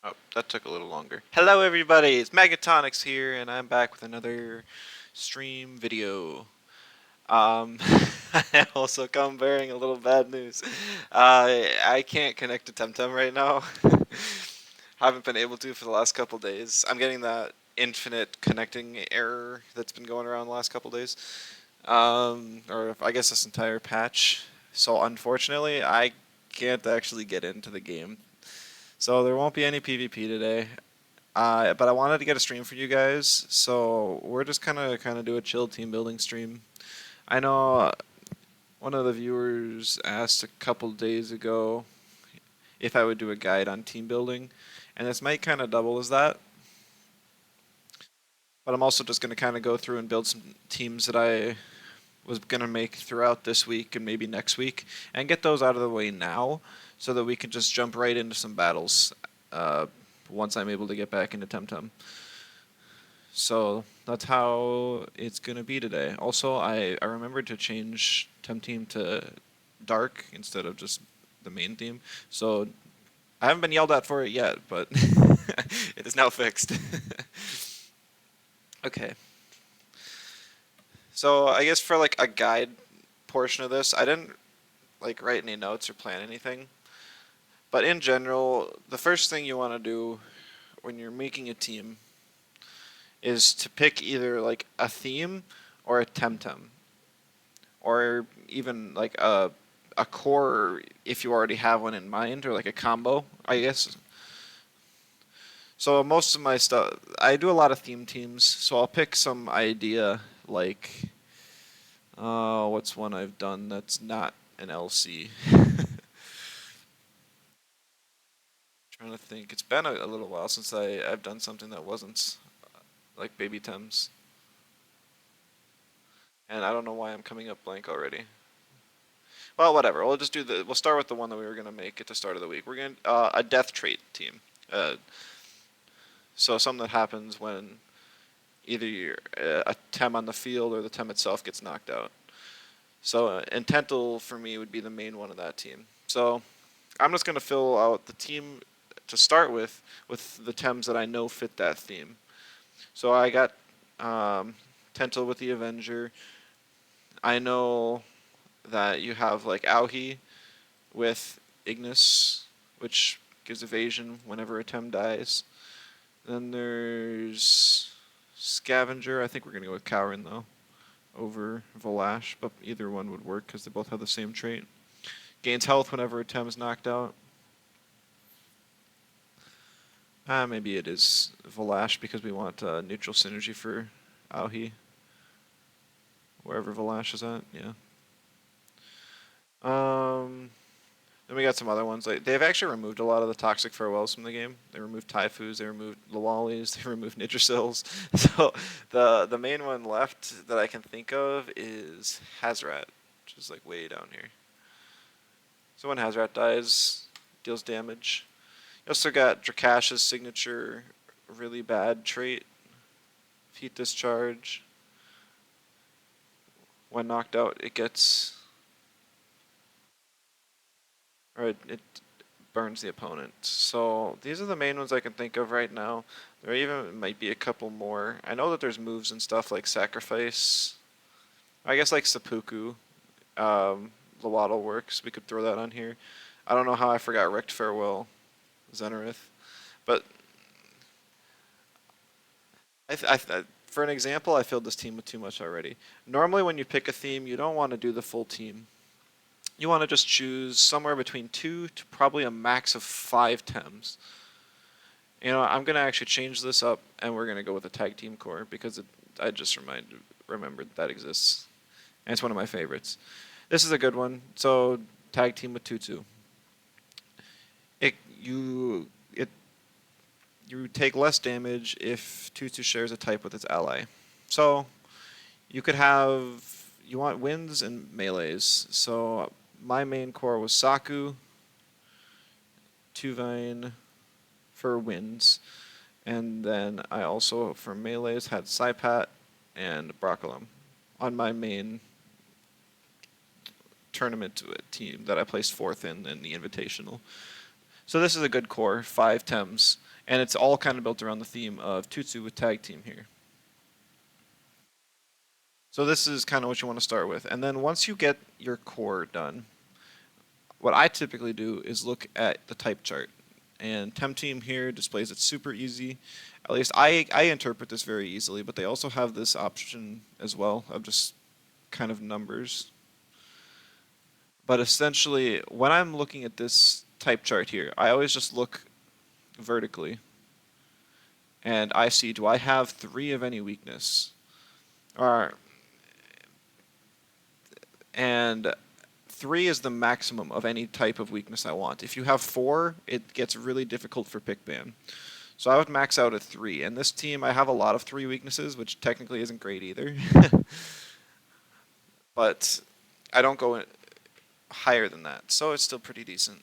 Oh, that took a little longer. Hello everybody, it's Megatonics here, and I'm back with another stream video. Um, I also come bearing a little bad news. I can't connect to Temtem right now. Haven't been able to for the last couple days. I'm getting that infinite connecting error that's been going around the last couple days. Or I guess this entire patch. So unfortunately, I can't actually get into the game. So there won't be any PvP today. But I wanted to get a stream for you guys, so we're just kind of do a chill team building stream. I know one of the viewers asked a couple days ago if I would do a guide on team building, and this might kind of double as that. But I'm also just going to kind of go through and build some teams that I was going to make throughout this week and maybe next week, and get those out of the way now, so that we can just jump right into some battles once I'm able to get back into Temtem. So that's how it's going to be today. Also, I remembered to change Temtem to dark instead of just the main theme. So I haven't been yelled at for it yet, but it is now fixed. Okay. So I guess for like a guide portion of this, I didn't like write any notes or plan anything. But in general, the first thing you want to do when you're making a team is to pick either like a theme or a temtem, or even like a core if you already have one in mind, or like a combo, I guess. So most of my stuff, I do a lot of theme teams, so I'll pick some idea like, what's one I've done that's not an LC? Trying to think. It's been a little while since I've done something that wasn't like Baby Thames, and I don't know why I'm coming up blank already. Well, whatever. We'll just do the. We'll start with the one that we were gonna make at the start of the week. We're gonna a death trait team. Uh, so something that happens when either a tem on the field or the tem itself gets knocked out. So Intental for me would be the main one of that team. So I'm just gonna fill out the team to start with the tems that I know fit that theme. So I got Tental with the Avenger. I know that you have like Auhi with Ignis, which gives evasion whenever a Tem dies. Then there's Scavenger. I think we're gonna go with Cowrin though, over Volash, but either one would work because they both have the same trait. Gains health whenever a Tem is knocked out. Maybe it is Volash because we want neutral synergy for Auhi, wherever Volash is at. Yeah. Then we got some other ones. Like they've actually removed a lot of the toxic farewells from the game. They removed Taifus, they removed Lawalis, they removed Nitracils. So the main one left that I can think of is Hazrat, which is like way down here. So when Hazrat dies, deals damage. You also got Drakash's signature really bad trait, Heat Discharge. When knocked out, it gets, or it burns the opponent. So these are the main ones I can think of right now. There even might be a couple more. I know that there's moves and stuff like Sacrifice. I guess like Seppuku. Lowaddle works. We could throw that on here. I don't know how I forgot Wrecked Farewell, Zenarith. But for an example, I filled this team with too much already. Normally when you pick a theme, you don't want to do the full team. You want to just choose somewhere between 2 to probably a max of 5 Tems. You know, I'm going to actually change this up, and we're going to go with a tag team core, because I just remembered that exists. And it's one of my favorites. This is a good one. So, tag team with Tutu. It, you, it, you take less damage if Tutu shares a type with its ally. So, you could have, you want wins and melees. So, my main core was Saku, Tuvine for wins, and then I also, for melees, had Saipat and Broccolum on my main tournament team that I placed 4th in the Invitational. So this is a good core, 5 Tems. And it's all kind of built around the theme of Tutsu with tag team here. So this is kind of what you want to start with. And then once you get your core done, what I typically do is look at the type chart. And Temtem here displays it super easy. At least I interpret this very easily, but they also have this option as well of just kind of numbers. But essentially, when I'm looking at this type chart here, I always just look vertically. And I see, do I have 3 of any weakness? And 3 is the maximum of any type of weakness I want. If you have 4, it gets really difficult for pick ban. So I would max out at 3. And this team, I have a lot of 3 weaknesses, which technically isn't great either. But I don't go higher than that, so it's still pretty decent.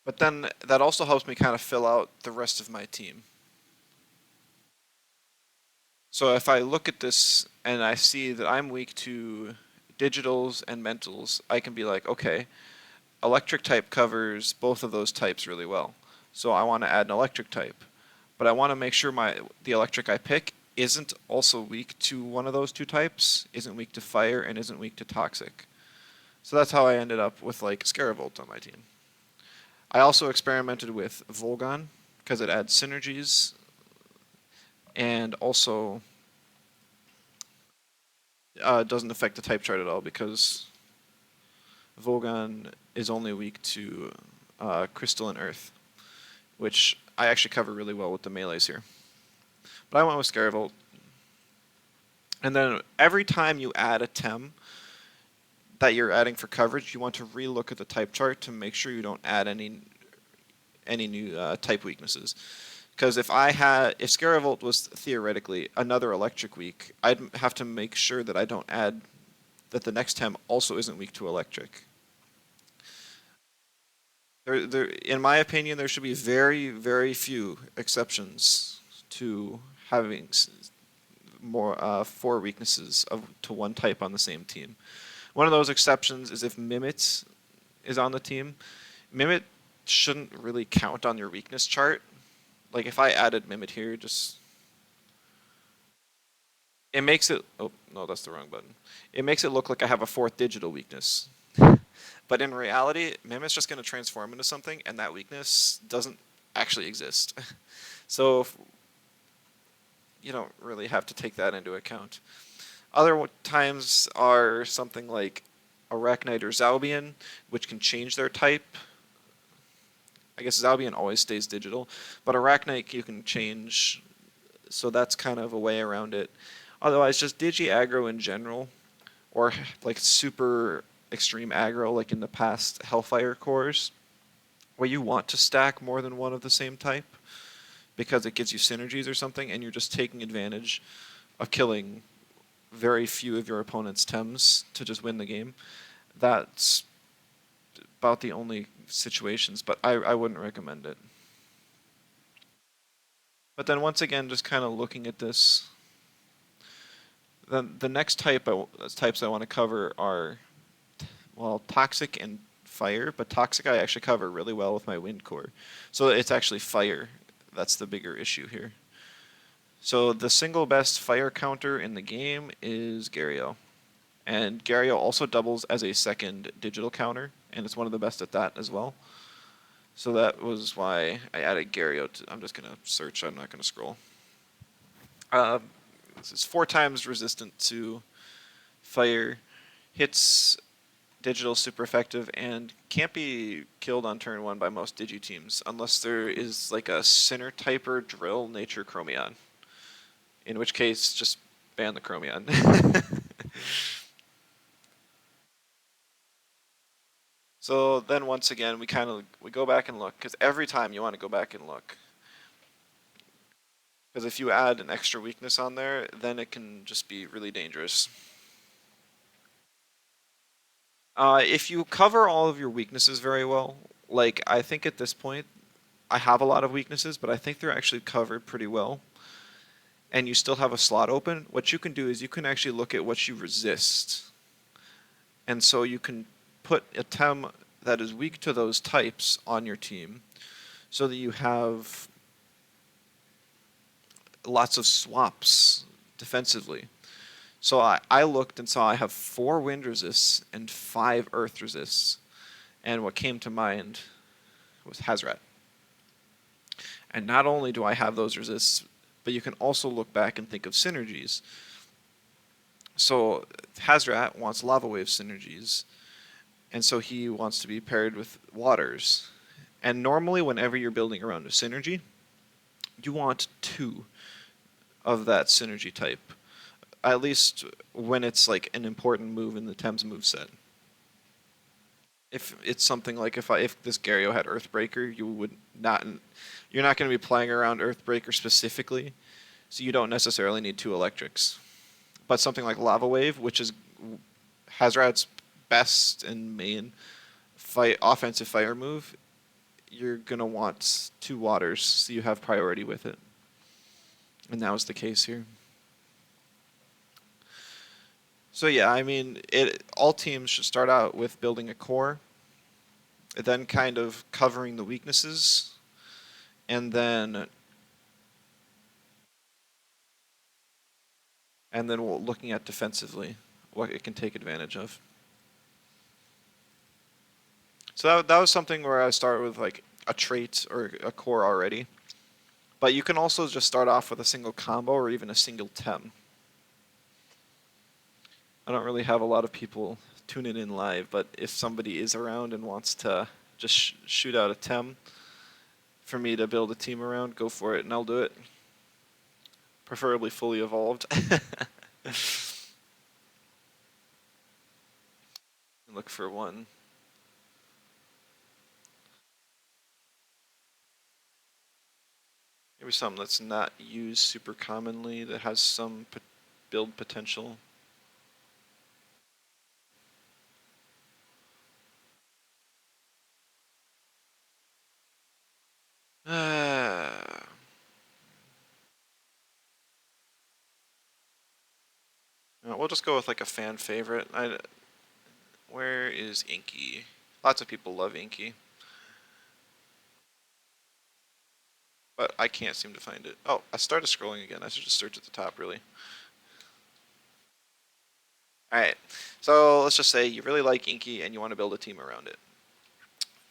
But then that also helps me kind of fill out the rest of my team. So if I look at this and I see that I'm weak to digitals and mentals, I can be like, okay, electric type covers both of those types really well. So I want to add an electric type. But I want to make sure the electric I pick isn't also weak to one of those 2 types, isn't weak to fire, and isn't weak to toxic. So that's how I ended up with like Scaravolt on my team. I also experimented with Volgon because it adds synergies and also doesn't affect the type chart at all because Volgon is only weak to Crystal and Earth, which I actually cover really well with the melees here. But I went with Scaravolt. And then every time you add a Tem that you're adding for coverage, you want to relook at the type chart to make sure you don't add any new type weaknesses. Because if Scaravolt was theoretically another electric weak, I'd have to make sure that I don't add that the next Tem also isn't weak to electric. In my opinion, there should be very, very few exceptions to having more 4 weaknesses to one type on the same team. One of those exceptions is if Mimit is on the team. Mimit shouldn't really count on your weakness chart. Like if I added Mimit here, it makes it, oh no, that's the wrong button. It makes it look like I have a 4th digital weakness. But in reality, Mimit's just going to transform into something, and that weakness doesn't actually exist. So you don't really have to take that into account. Other times are something like Arachnite or Zalbian, which can change their type. I guess Zalbian always stays digital, but Arachnite you can change, so that's kind of a way around it. Otherwise, just Digi aggro in general, or like super extreme aggro like in the past Hellfire cores, where you want to stack more than one of the same type because it gives you synergies or something, and you're just taking advantage of killing very few of your opponent's Tems to just win the game. That's about the only situations, but I wouldn't recommend it. But then once again, just kind of looking at this, then the next types I want to cover are, well, Toxic and Fire, but Toxic I actually cover really well with my Wind Core. So it's actually Fire that's the bigger issue here. So the single best fire counter in the game is Gario. And Gario also doubles as a second digital counter, and it's one of the best at that as well. So that was why I added Gario. I'm just going to search, I'm not going to scroll. This is 4 times resistant to fire, hits digital super effective, and can't be killed on turn 1 by most digi teams unless there is like a Sinner Typer Drill Nature Chromion. In which case, just ban the Chromion. So then once again, we go back and look, because every time you want to go back and look. Because if you add an extra weakness on there, then it can just be really dangerous. If you cover all of your weaknesses very well, like I think at this point, I have a lot of weaknesses, but I think they're actually covered pretty well. And you still have a slot open, what you can do is you can actually look at what you resist. And so you can put a Tem that is weak to those types on your team. so that you have lots of swaps defensively. So I looked and saw I have 4 wind resists and 5 earth resists. And what came to mind was Hazrat. And not only do I have those resists, but you can also look back and think of synergies. So Hazrat wants lava wave synergies, and so he wants to be paired with waters. And normally, whenever you're building around a synergy, you want 2 of that synergy type, at least when it's like an important move in the Thames moveset. If it's something like if this Gario had Earthbreaker, you're not going to be playing around Earthbreaker specifically, so you don't necessarily need 2 electrics. But something like Lava Wave, which is Hazrat's best and main offensive fire move, you're gonna want 2 waters, so you have priority with it. And that was the case here. So yeah, I mean, all teams should start out with building a core, then kind of covering the weaknesses, and then looking at defensively what it can take advantage of. So that was something where I start with like a trait or a core already. But you can also just start off with a single combo or even a single tem. I don't really have a lot of people tuning in live, but if somebody is around and wants to just shoot out a tem for me to build a team around, go for it and I'll do it. Preferably fully evolved. Look for one. Maybe something that's not used super commonly that has some build potential. We'll just go with like a fan favorite. Where is Inky? Lots of people love Inky. But I can't seem to find it. Oh, I started scrolling again. I should just search at the top, really. Alright, so let's just say you really like Inky and you want to build a team around it.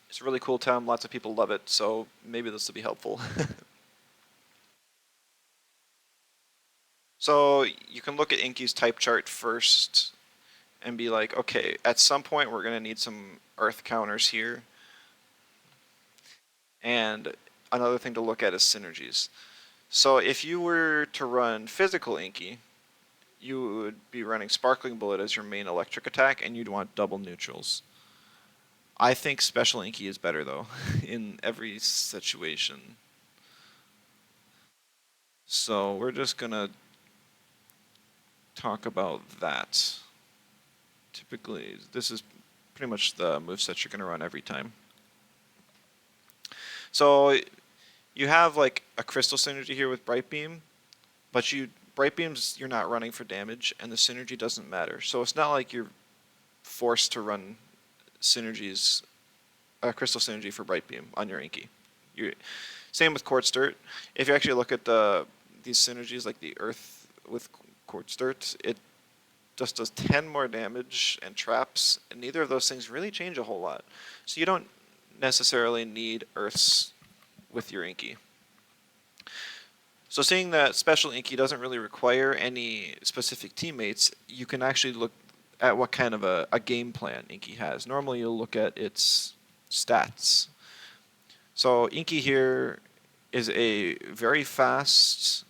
It's a really cool town, lots of people love it, so maybe this will be helpful. So you can look at Inky's type chart first and be like, okay, at some point we're going to need some earth counters here. And another thing to look at is synergies. So if you were to run physical Inky, you would be running Sparkling Bullet as your main electric attack, and you'd want double neutrals. I think Special Inky is better, though, in every situation. So we're just going to talk about that. Typically, this is pretty much the moveset you're going to run every time. So you have like a crystal synergy here with Bright Beam, but Bright Beams you're not running for damage, and the synergy doesn't matter. So it's not like you're forced to run synergies, crystal synergy for Bright Beam on your Inky. Same with Quartz Dirt. If you actually look at these synergies, like the Earth with Quartz Dirt, it just does 10 more damage and traps, and neither of those things really change a whole lot. So you don't necessarily need Earths with your Inky. So seeing that Special Inky doesn't really require any specific teammates, you can actually look at what kind of a game plan Inky has. Normally you'll look at its stats. So Inky here is a very fast,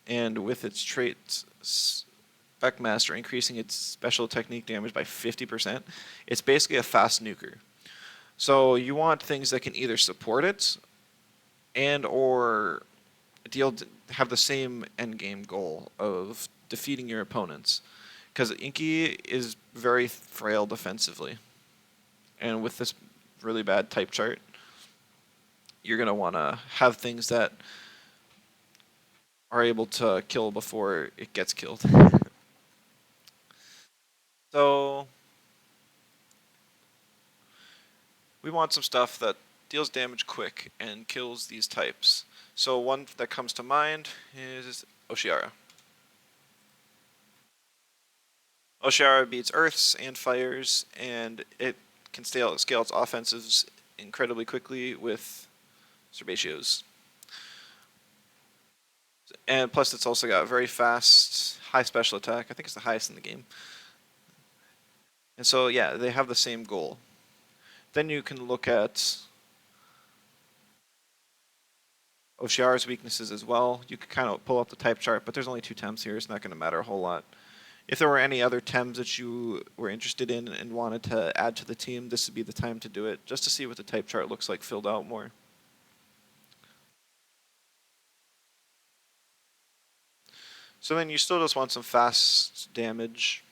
and with its trait Specmaster increasing its special technique damage by 50%, it's basically a fast nuker. So you want things that can either support it and or have the same endgame goal of defeating your opponents. Because Inky is very frail defensively. And with this really bad type chart, you're going to want to have things that are able to kill before it gets killed. So we want some stuff that deals damage quick and kills these types. So one that comes to mind is Oshiara. Oshiara beats earths and fires, and it can scale its offensives incredibly quickly with Serbatios. And plus, it's also got very fast, high special attack. I think it's the highest in the game. And so, yeah, they have the same goal. Then you can look at Oshiara's weaknesses as well. You could kind of pull up the type chart, but there's only 2 Tems here. It's not going to matter a whole lot. If there were any other Tems that you were interested in and wanted to add to the team, this would be the time to do it, just to see what the type chart looks like filled out more. So then you still just want some fast damage.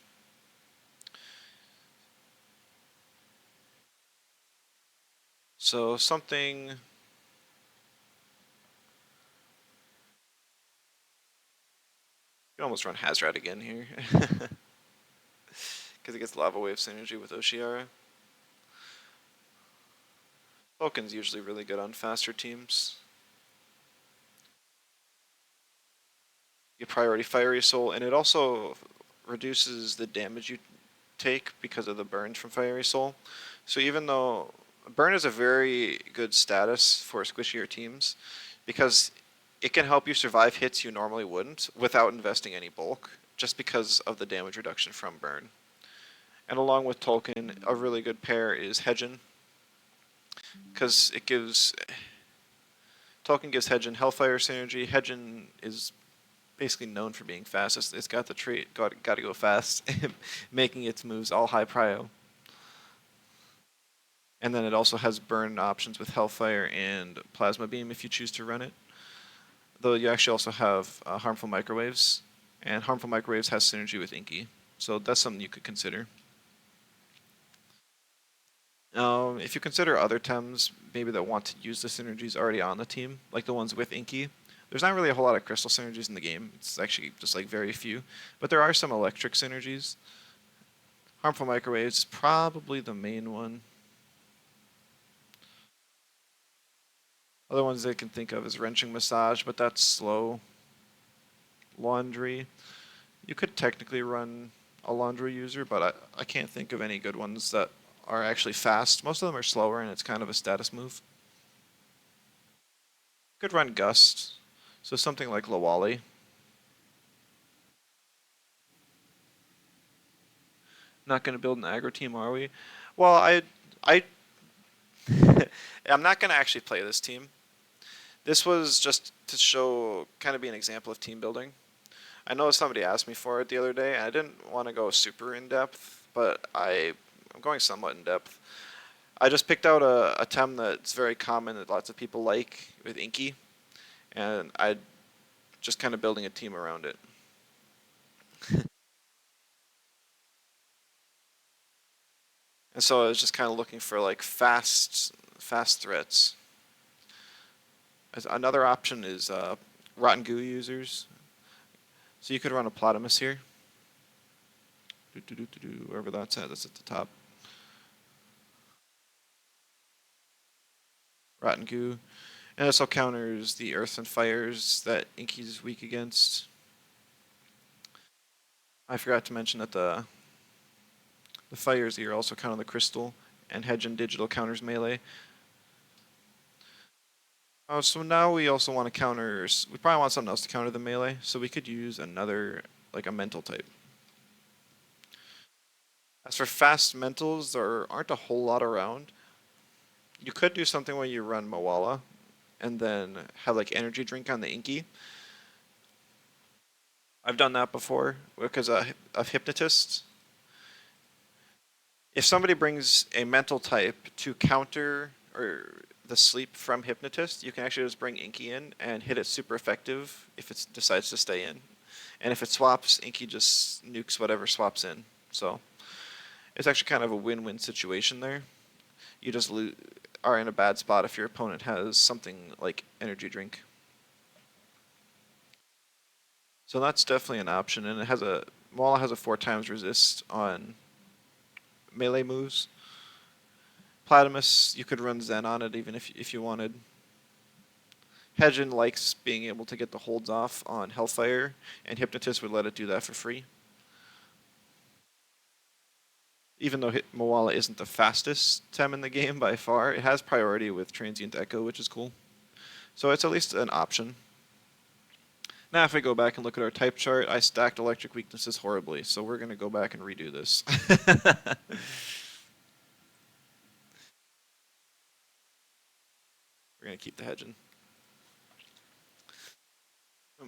So something... You can almost run Hazrat again here. Because it gets Lava Wave synergy with Oshiara. Vulcan's usually really good on faster teams. You get priority Fiery Soul, and it also reduces the damage you take because of the burns from Fiery Soul. So even though burn is a very good status for squishier teams, because it can help you survive hits you normally wouldn't without investing any bulk, just because of the damage reduction from burn. And along with Tolkien, a really good pair is Hedgen, because it gives... Tolkien gives Hedgen Hellfire synergy. Hedgen is basically known for being fast. It's got the trait, got to go fast, making its moves all high prio. And then it also has burn options with Hellfire and Plasma Beam if you choose to run it. Though you actually also have Harmful Microwaves, and Harmful Microwaves has synergy with Inky. So that's something you could consider. If you consider other Tems, maybe that want to use the synergies already on the team, like the ones with Inky, there's not really a whole lot of crystal synergies in the game. It's actually just like very few. But there are some electric synergies. Harmful Microwaves is probably the main one. Other ones they can think of is Wrenching Massage, but that's slow. Laundry. You could technically run a laundry user, but I can't think of any good ones that are actually fast. Most of them are slower, and it's kind of a status move. You could run Gust. So something like Lawali. Not going to build an aggro team, are we? Well, I'm not going to actually play this team. This was just to show, kind of be an example of team building. I know somebody asked me for it the other day, and I didn't want to go super in depth, but I'm going somewhat in depth. I just picked out a Tem that's very common that lots of people like with Inky, and I just kind of building a team around it. And so I was just kind of looking for like fast threats. Another option is Rotten Goo users. So you could run a Plotamus here. Wherever that's at the top. Rotten Goo. And this all counters the Earth and Fires that Inky's weak against. I forgot to mention that the Fires here also counter the Crystal, and Hedgen Digital counters melee. So now we also want to counter... We probably want something else to counter the melee, so we could use another, like a mental type. As for fast mentals, there aren't a whole lot around. You could do something where you run Mawala, and then have like energy drink on the Inky. I've done that before because of Hypnotist. If somebody brings a mental type to counter or the sleep from Hypnotist, you can actually just bring Inky in and hit it super effective if it decides to stay in. And if it swaps, Inky just nukes whatever swaps in. So it's actually kind of a win-win situation there. You just are in a bad spot if your opponent has something like energy drink. So that's definitely an option, and it has Mawala has a 4 times resist on melee moves. Platymus, you could run Zen on it even if you wanted. Hedgen likes being able to get the holds off on Hellfire, and Hypnotist would let it do that for free. Even though Moala isn't the fastest Tem in the game by far, it has priority with Transient Echo, which is cool. So it's at least an option. Now if I go back and look at our type chart, I stacked electric weaknesses horribly, so we're going to go back and redo this. We're going to keep the Hedgen.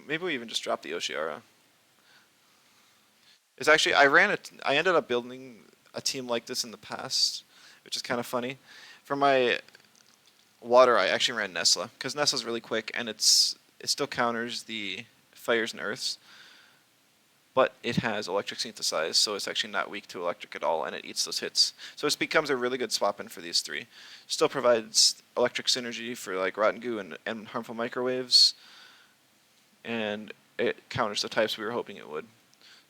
Maybe we even just drop the Oshiara. It's actually, I ended up building a team like this in the past, which is kind of funny. For my water, I actually ran Nesla, because Nesla's really quick, and it still counters the fires and earths, but it has electric synthesize, so it's actually not weak to electric at all, and it eats those hits. So it becomes a really good swap-in for these three. Still provides electric synergy for like Rotten Goo and harmful microwaves, and it counters the types we were hoping it would.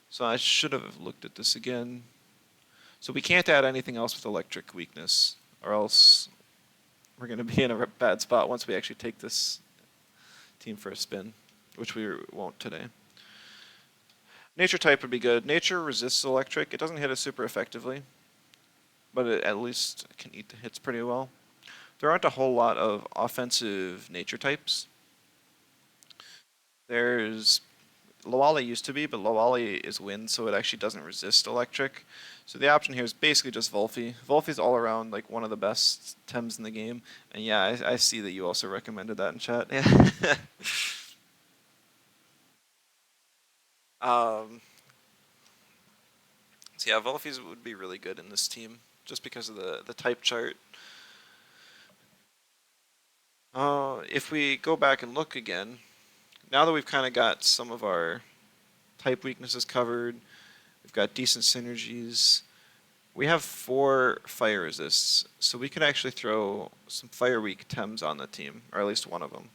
So I should have looked at this again. So we can't add anything else with electric weakness, or else we're going to be in a bad spot once we actually take this team for a spin, which we won't today. Nature type would be good. Nature resists electric. It doesn't hit us super effectively, but it at least can eat the hits pretty well. There aren't a whole lot of offensive nature types. There's Loali used to be, but Loali is wind, so it actually doesn't resist electric. So the option here is basically just Volphy. Volphy's all around like one of the best Tems in the game. And yeah, I see that you also recommended that in chat. Yeah. So yeah, Volphy's would be really good in this team, just because of the type chart. If we go back and look again, now that we've kind of got some of our type weaknesses covered, we've got decent synergies, we have 4 fire resists, so we could actually throw some fire weak Tems on the team, or at least one of them.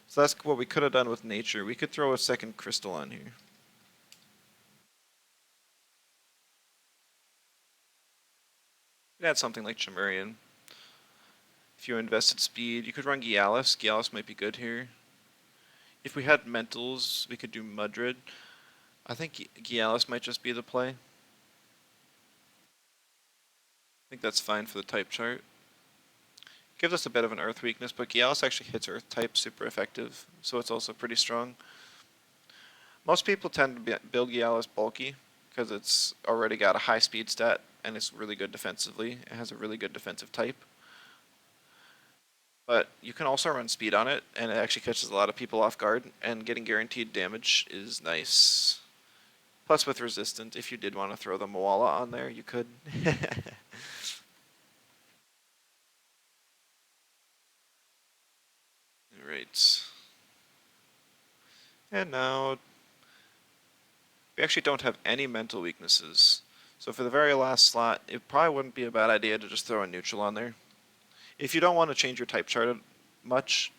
So that's what we could have done with nature. We could throw a second crystal on here. We'd add something like Chimerian. If you invested speed, you could run Gialis. Gialis might be good here. If we had mentals, we could do Mudrid. I think Gialis might just be the play. I think that's fine for the type chart. Gives us a bit of an earth weakness, but Gialis actually hits earth type super effective, so it's also pretty strong. Most people tend to build Gialis bulky, because it's already got a high speed stat, and it's really good defensively. It has a really good defensive type. But you can also run speed on it, and it actually catches a lot of people off guard, and getting guaranteed damage is nice. Plus with resistant, if you did want to throw the Moala on there, you could. Alright. And now, we actually don't have any mental weaknesses. So for the very last slot, it probably wouldn't be a bad idea to just throw a neutral on there. If you don't want to change your type chart much,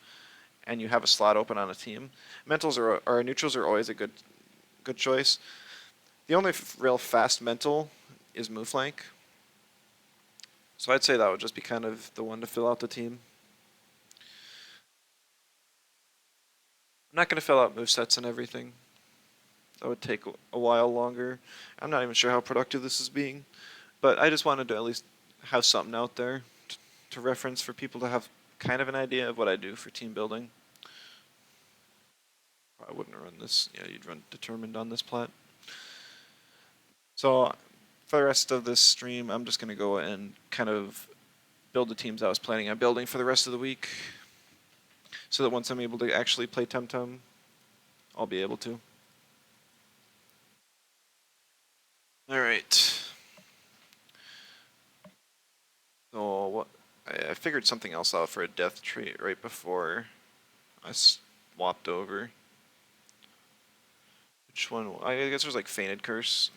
and you have a slot open on a team, mentals or neutrals are always a good choice. The only real fast mental is Mooflank. So I'd say that would just be kind of the one to fill out the team. I'm not going to fill out movesets and everything. That would take a while longer. I'm not even sure how productive this is being, but I just wanted to at least have something out there to reference for people to have kind of an idea of what I do for team building. I wouldn't run this. Yeah, you'd run determined on this plat. So for the rest of this stream, I'm just going to go and kind of build the teams I was planning on building for the rest of the week, so that once I'm able to actually play Temtem, I'll be able to. Alright. So what? I figured something else out for a death trait right before I swapped over. Which one? I guess there's like Fainted Curse.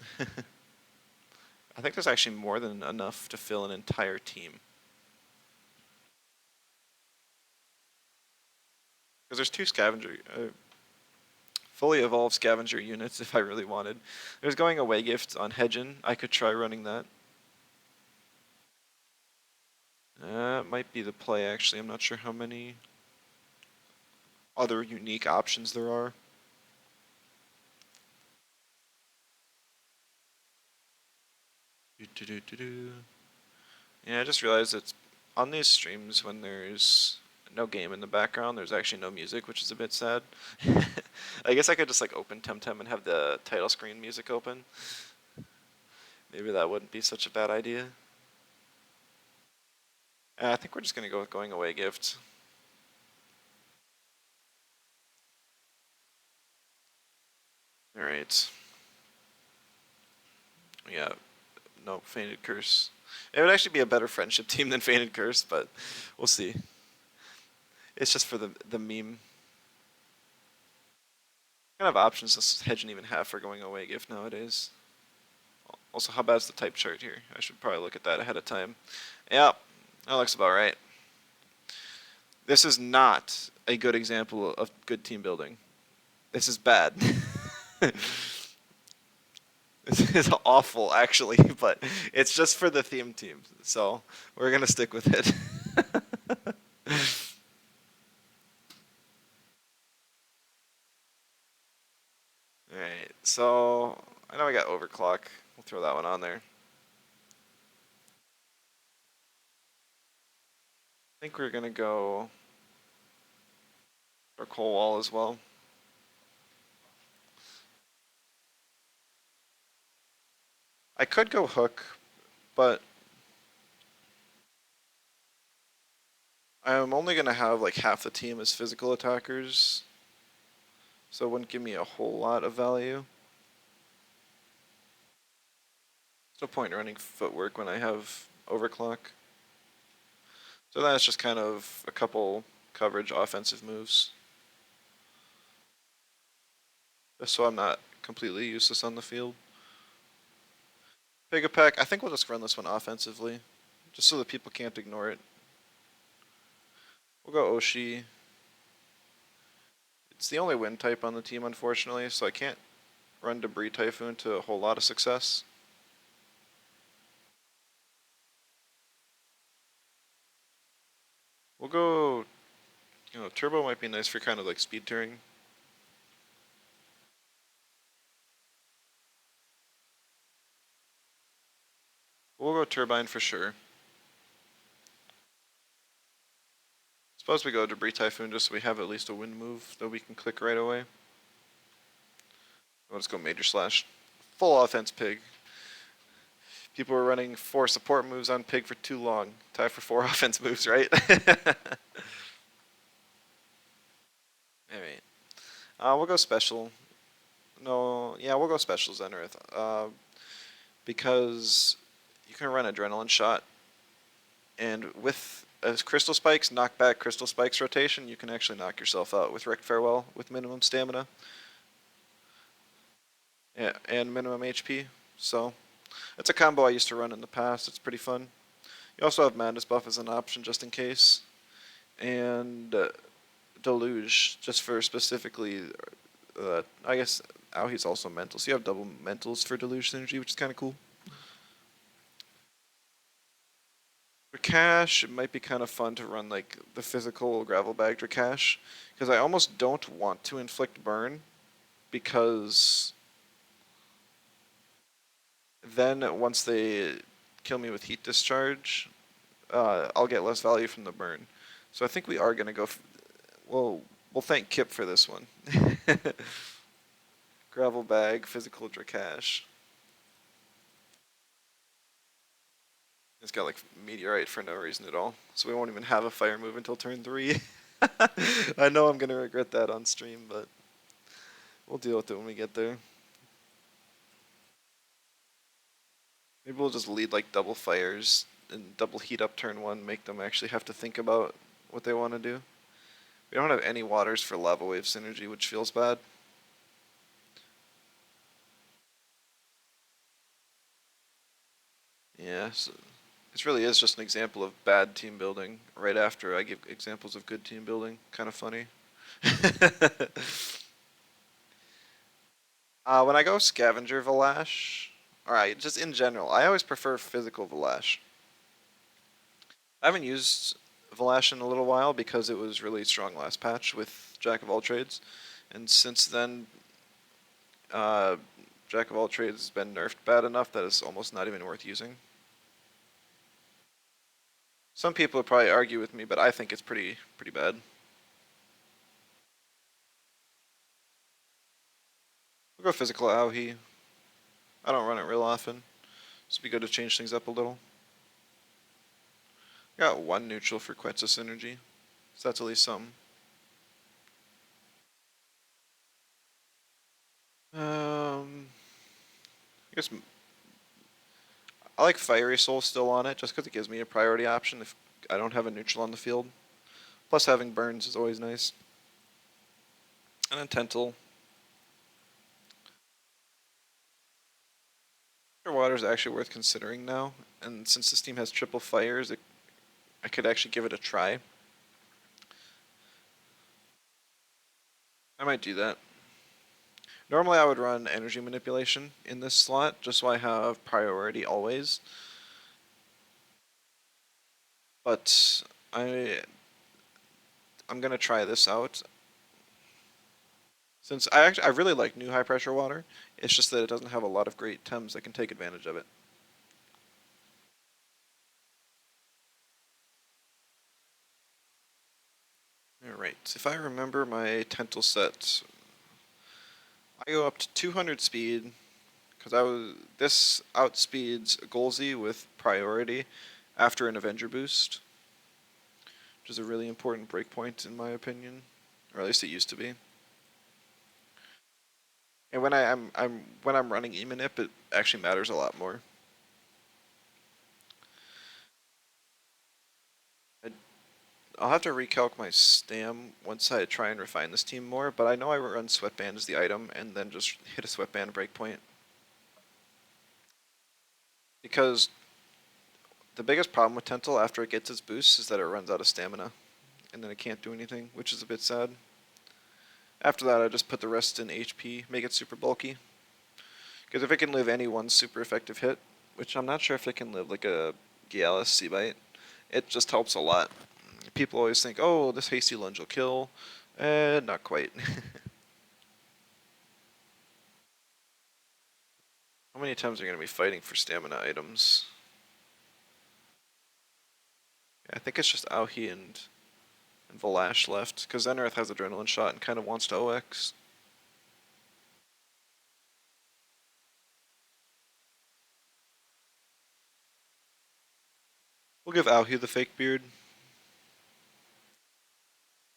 I think there's actually more than enough to fill an entire team. Because there's 2 scavenger, fully evolved scavenger units if I really wanted. There's going away gift on Hedgen. I could try running that. Might be the play, actually. I'm not sure how many other unique options there are. Do. Yeah, I just realized that on these streams when there's no game in the background, there's actually no music, which is a bit sad. I guess I could just like open Temtem and have the title screen music open. Maybe that wouldn't be such a bad idea. I think we're just gonna go with going away gift. All right. Yeah. No, Fainted Curse. It would actually be a better friendship team than Fainted Curse, but we'll see. It's just for the meme. What kind of options does Hedgen even have for going away gift nowadays? Also, how bad is the type chart here? I should probably look at that ahead of time. Yeah, that looks about right. This is not a good example of good team building. This is bad. This is awful, actually, but it's just for the theme team, so we're gonna stick with it. Alright, so I know I got overclock. We'll throw that one on there. I think we're gonna go for coal wall as well. I could go hook, but I'm only gonna have like half the team as physical attackers, so it wouldn't give me a whole lot of value. There's no point in running footwork when I have overclock. So that's just kind of a couple coverage offensive moves. Just so I'm not completely useless on the field. Pigapack, I think we'll just run this one offensively, just so that people can't ignore it. We'll go Oshi. It's the only wind type on the team, unfortunately, so I can't run Debris Typhoon to a whole lot of success. We'll go, Turbo might be nice for kind of like speed touring. We'll go Turbine for sure. Suppose we go Debris Typhoon just so we have at least a wind move that we can click right away. Let's go Major Slash. Full offense Pig. People were running 4 support moves on Pig for too long. Time for 4 offense moves, right? Alright. We'll go Special. No, yeah, we'll go Special Zenith. Because you can run Adrenaline Shot, and with Crystal Spikes, knockback Crystal Spikes rotation, you can actually knock yourself out with Wrecked Farewell with minimum stamina. Yeah, and minimum HP. So it's a combo I used to run in the past. It's pretty fun. You also have Madness Buff as an option just in case. And Deluge, just for specifically, I guess he's also mental. So you have double mentals for Deluge synergy, which is kind of cool. For Cash, it might be kind of fun to run like the physical gravel bag for Cash, because I almost don't want to inflict burn, because then once they kill me with heat discharge, I'll get less value from the burn. So I think we are gonna go. We'll thank Kip for this one. Gravel bag, physical Drakash. It's got like meteorite for no reason at all, so we won't even have a fire move until turn 3. I know I'm gonna regret that on stream, but we'll deal with it when we get there. Maybe we'll just lead like double fires and double heat up turn 1, make them actually have to think about what they want to do. We don't have any waters for lava wave synergy, which feels bad. Yeah, so this really is just an example of bad team building right after I give examples of good team building. Kind of funny. When I go Scavenger Valash, alright, just in general, I always prefer physical Valash. I haven't used Valash in a little while because it was really strong last patch with Jack of all trades, and since then, uh, Jack of all trades has been nerfed bad enough that it's almost not even worth using. Some people would probably argue with me, but I think it's pretty bad. We'll go physical Aohi. I don't run it real often, so it'd be good to change things up a little. Got one neutral for Quetzal synergy, so that's at least something. I guess I like Fiery Soul still on it, just because it gives me a priority option if I don't have a neutral on the field. Plus having burns is always nice. And then Tental. Water is actually worth considering now, and since this team has triple fires, I could actually give it a try. I might do that. Normally I would run energy manipulation in this slot, just so I have priority always. But I'm gonna try this out. Since I really like new high pressure water, it's just that it doesn't have a lot of great Tems that can take advantage of it. Alright, if I remember my Tental set, I go up to 200 speed, because this outspeeds Golzy with priority after an Avenger boost, which is a really important breakpoint in my opinion, or at least it used to be. And when I'm running Emanip, it actually matters a lot more. I'll have to recalc my stam once I try and refine this team more, but I know I run Sweatband as the item and then just hit a Sweatband breakpoint. Because the biggest problem with Tental after it gets its boost is that it runs out of stamina, and then it can't do anything, which is a bit sad. After that, I just put the rest in HP, make it super bulky. Because if it can live any one super effective hit, which I'm not sure if it can live like a Gialis Seabite, it just helps a lot. People always think, oh, this hasty lunge will kill. Not quite. How many times are you going to be fighting for stamina items? Yeah, I think it's just Aohi and Valash left, because Zenareth has Adrenaline Shot and kind of wants to OX. We'll give Aohi the fake beard.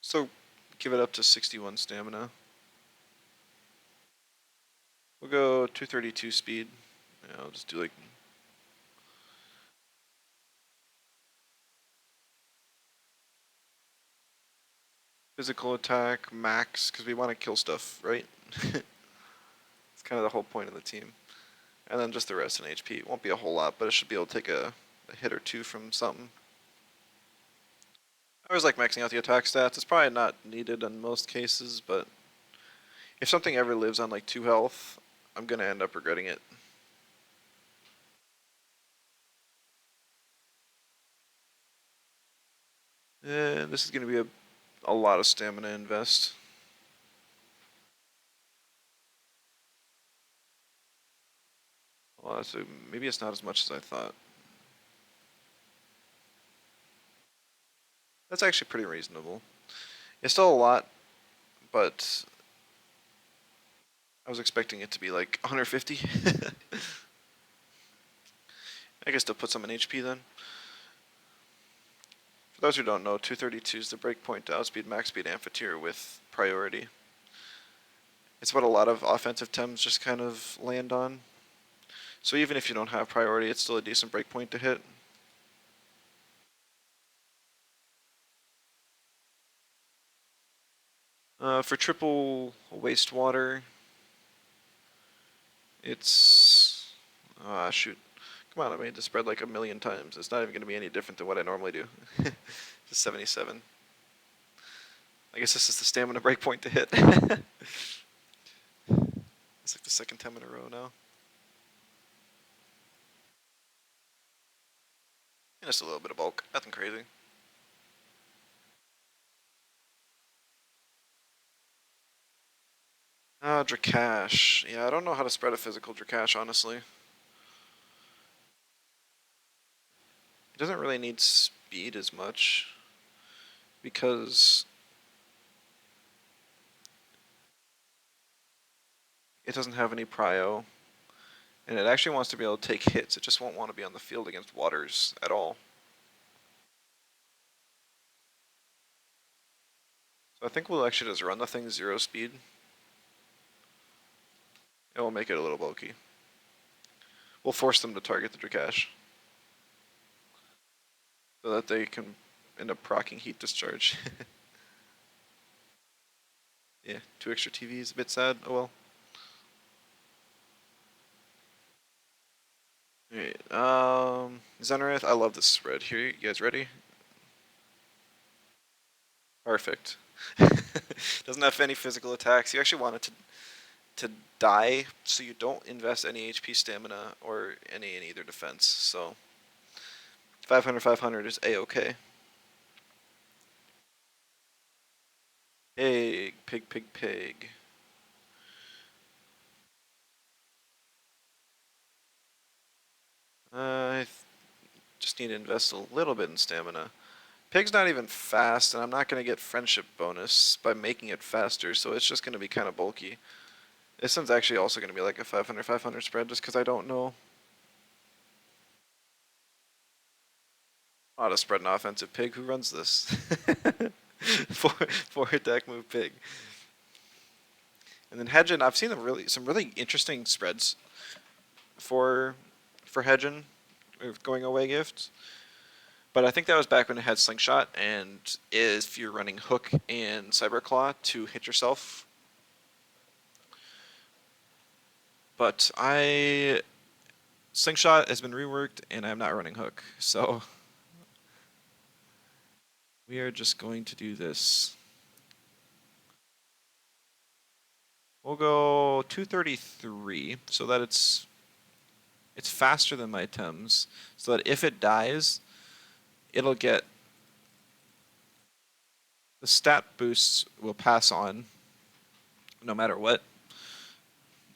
So give it up to 61 stamina. We'll go 232 speed. Yeah, I'll just do like physical attack, max, because we want to kill stuff, right? It's kind of the whole point of the team. And then just the rest in HP. It won't be a whole lot, but it should be able to take a hit or two from something. I always like maxing out the attack stats. It's probably not needed in most cases, but if something ever lives on like 2 health, I'm going to end up regretting it. And this is going to be a lot of stamina invest. Well, so maybe it's not as much as I thought. That's actually pretty reasonable. It's still a lot, but I was expecting it to be like 150. I guess to put some in HP then. For those who don't know, 232 is the breakpoint to outspeed max speed Amphitheater with priority. It's what a lot of offensive Tems just kind of land on. So even if you don't have priority, it's still a decent breakpoint to hit. For triple wastewater, it's... Ah, shoot. Come on, I made the spread like a million times. It's not even going to be any different than what I normally do. Just 77. I guess this is the stamina breakpoint to hit. It's like the second time in a row now. Just a little bit of bulk, nothing crazy. Drakash. Yeah, I don't know how to spread a physical Drakash, honestly. It doesn't really need speed as much because it doesn't have any prio, and it actually wants to be able to take hits. It just won't want to be on the field against waters at all. So I think we'll actually just run the thing 0 speed. It will make it a little bulky. We'll force them to target the Drakash so that they can end up proccing heat discharge. Yeah, 2 extra TVs, a bit sad. Oh well. Alright, Zenareth, I love this spread. Here, you guys ready? Perfect. Doesn't have any physical attacks. You actually want it to die, so you don't invest any HP, stamina, or any in either defense. So 500 is a-okay. Pig, pig, pig, pig. I just need to invest a little bit in stamina. Pig's not even fast, and I'm not going to get friendship bonus by making it faster, so it's just going to be kind of bulky. This one's actually also going to be like a 500 spread, just because I don't know how to spread an offensive pig. Who runs this? Four attack move pig. And then Hedgen, I've seen some really interesting spreads for Hedgen with going away gifts. But I think that was back when it had Slingshot, and if you're running Hook and Cyberclaw to hit yourself. But Slingshot has been reworked, and I'm not running Hook, so we are just going to do this. We'll go 233, so that it's faster than my Tems, so that if it dies, it'll get the stat boosts will pass on no matter what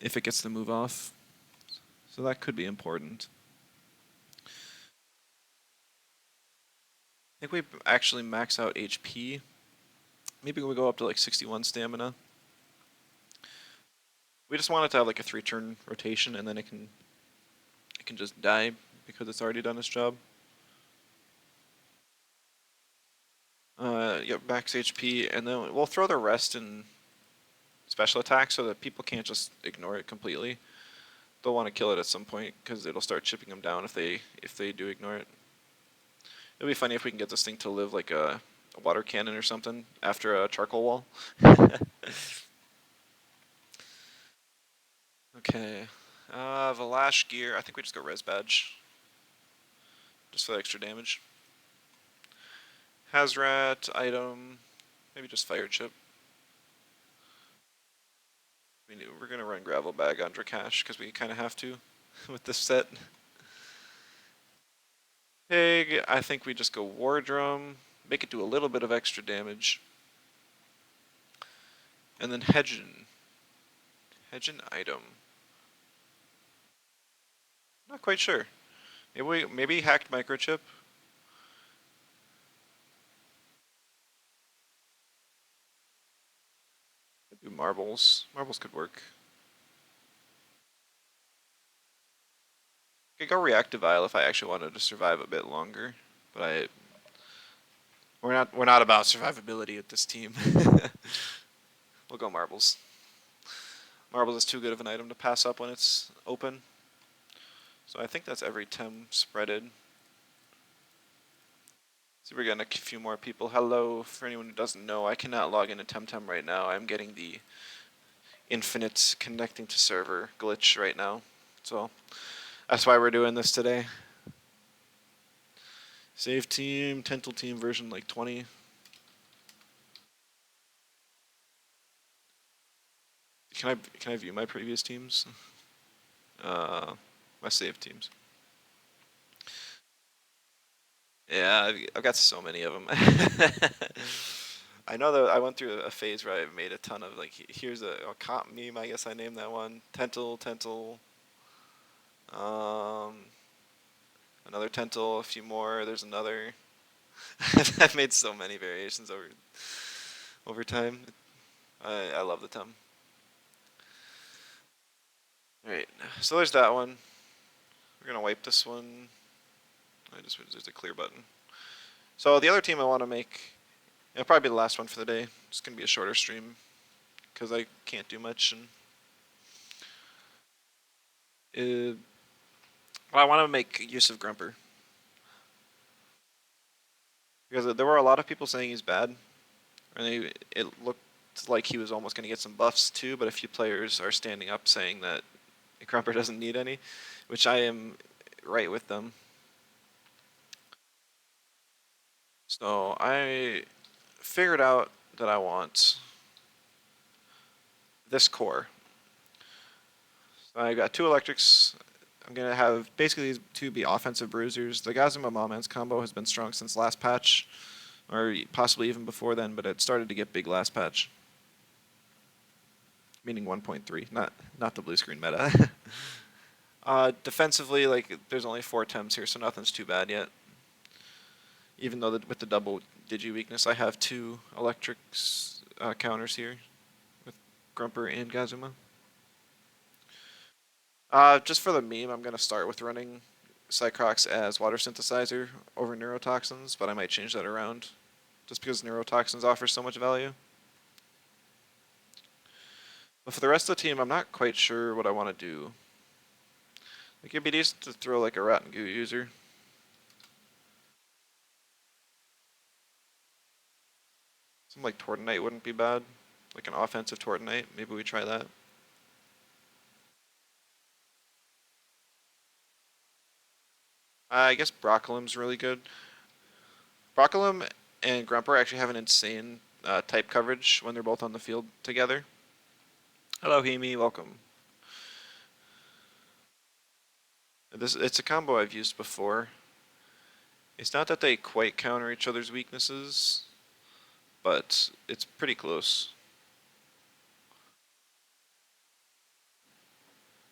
if it gets the move off. So that could be important. I think we actually max out HP. Maybe we go up to like 61 stamina. We just want it to have like a 3-turn rotation, and then it can just die because it's already done its job. Yep, max HP, and then we'll throw the rest in special attack so that people can't just ignore it completely. They'll want to kill it at some point because it'll start chipping them down if they do ignore it. It'll be funny if we can get this thing to live like a water cannon or something after a charcoal wall. Okay. Valash gear. I think we just go res badge. Just for the extra damage. Hazrat item. Maybe just fire chip. We're gonna run gravel bag on Drakash because we kind of have to with this set. Pig. I think we just go war drum. Make it do a little bit of extra damage. And then Hedgen. Hedgen item. Not quite sure. Maybe hacked microchip. Do marbles. Marbles could work. Could go reactive vial if I actually wanted to survive a bit longer, but we're not about survivability at this team. We'll go marbles. Marbles is too good of an item to pass up when it's open. So I think that's every Tem spreaded. So we're getting a few more people. Hello, for anyone who doesn't know, I cannot log into Temtem right now. I'm getting the infinite connecting to server glitch right now. So that's why we're doing this today. Save team, Tental team version like 20. Can I view my previous teams? My save teams. Yeah, I've got so many of them. I know that I went through a phase where I made a ton of like, here's a cop meme. I guess I named that one Tentle, um, another Tentle, a few more. There's another. I've made so many variations over time. I love the Tem. All right, so there's that one. We're gonna wipe this one. There's a clear button. So the other team I want to make, it'll probably be the last one for the day. It's gonna be a shorter stream because I can't do much, and well, I want to make use of Grumper because there were a lot of people saying he's bad, and it looked like he was almost gonna get some buffs too. But a few players are standing up saying that Grumper doesn't need any, which I am right with them. So I figured out that I want this core. So I got two electrics. I'm gonna have basically these two be offensive bruisers. The Gazuma Moments combo has been strong since last patch, or possibly even before then, but it started to get big last patch. Meaning 1.3, not the blue screen meta. Defensively, like there's only 4 Tems here, so nothing's too bad yet. Even though with the double digi weakness, I have 2 electrics counters here with Grumper and Gazuma. Just for the meme, I'm gonna start with running Cycrox as water synthesizer over neurotoxins, but I might change that around, just because neurotoxins offer so much value. But for the rest of the team, I'm not quite sure what I want to do. Like it'd be decent to throw like a rat and goo user. Something like Tortonite wouldn't be bad. Like an offensive Tortonite. Maybe we try that. I guess Broccolum's really good. Broccolum and Grumper actually have an insane type coverage when they're both on the field together. Hello, Hemi. Welcome. It's a combo I've used before. It's not that they quite counter each other's weaknesses, but it's pretty close.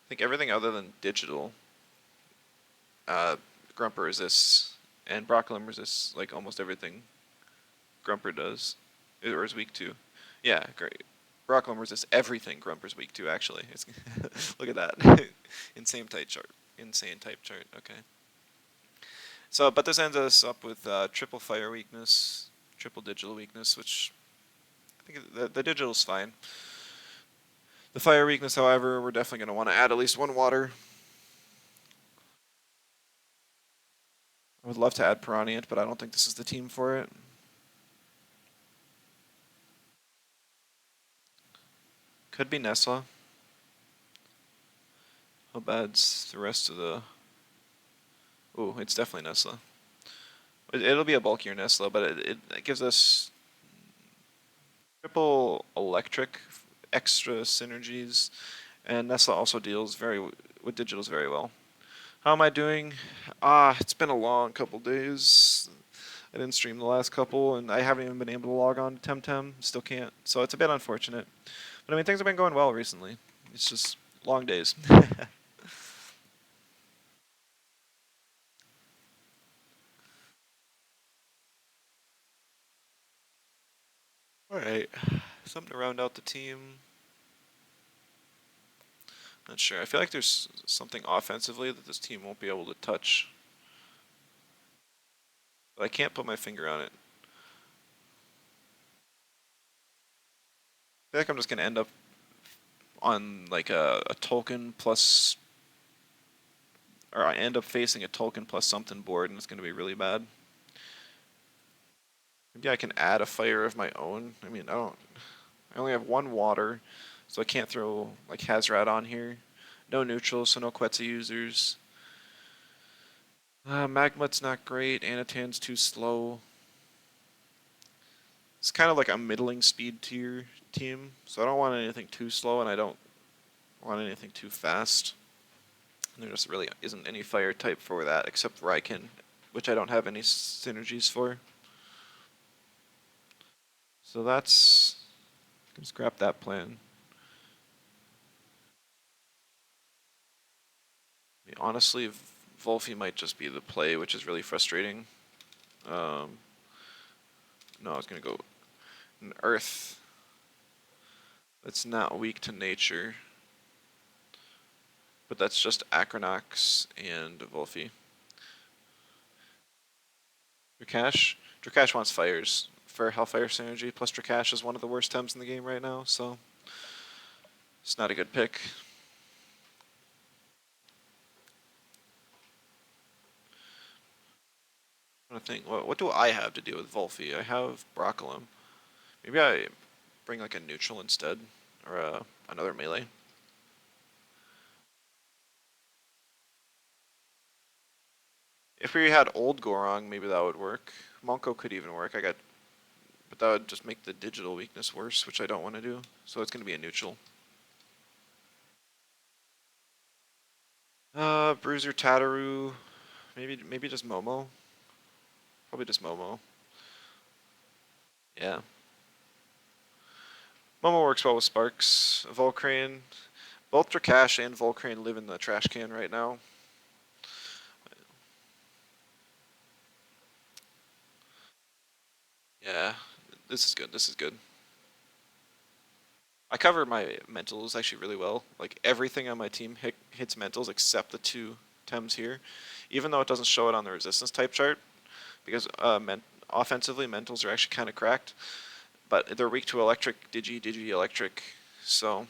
I think everything other than digital, uh, Grumper resists, and Broccolum resists like almost everything Grumper does, or is weak to. Yeah, great. Broccolum resists everything Grumper's weak to. Actually, it's look at that, insane type chart. Insane type chart. Okay. So, but this ends us up with triple fire weakness, triple digital weakness, which I think the digital's fine. The fire weakness, however, we're definitely going to want to add at least 1 water. I would love to add Piranha, but I don't think this is the team for it. Could be Nesla. How bad's the rest of the... Ooh, it's definitely Nesla. It'll be a bulkier Nesla, but it gives us triple electric, extra synergies, and Nesla also deals with digitals very well. How am I doing? It's been a long couple days. I didn't stream the last couple, and I haven't even been able to log on to Temtem. Still can't, so it's a bit unfortunate. But I mean, things have been going well recently. It's just long days. All right, something to round out the team. Not sure. I feel like there's something offensively that this team won't be able to touch, but I can't put my finger on it. I feel like I'm just gonna end up on like a Tolkien plus, or I end up facing a Tolkien plus something board, and it's gonna be really bad. Maybe I can add a fire of my own. I mean, I don't. I only have 1 water, so I can't throw like Hazrat on here. No neutrals, so no Quetzal users. Magmut's not great. Anatan's too slow. It's kind of like a middling speed tier team, so I don't want anything too slow, and I don't want anything too fast. And there just really isn't any fire type for that except Raiken, which I don't have any synergies for. So that's, let's scrap that plan. I mean, honestly, Volfi might just be the play, which is really frustrating. No, I was gonna go an Earth that's not weak to nature, but that's just Acronox and Volfi. Drakash wants fires for Hellfire synergy, plus Drakash is one of the worst Tems in the game right now, so it's not a good pick. I'm trying to think, what do I have to do with Volfi? I have Broccolum. Maybe I bring like a neutral instead, or another melee. If we had old Gorong, maybe that would work. Monko could even work. But that would just make the digital weakness worse, which I don't want to do. So it's going to be a neutral. Bruiser, Tataru, maybe just Momo. Probably just Momo. Yeah. Momo works well with Sparks. Volcrane. Both Drakash and Volcrane live in the trash can right now. Yeah, this is good. This is good. I cover my mentals actually really well. Like everything on my team hits mentals except the two Tems here, even though it doesn't show it on the resistance type chart, because offensively mentals are actually kind of cracked, but they're weak to electric, digi, electric, so,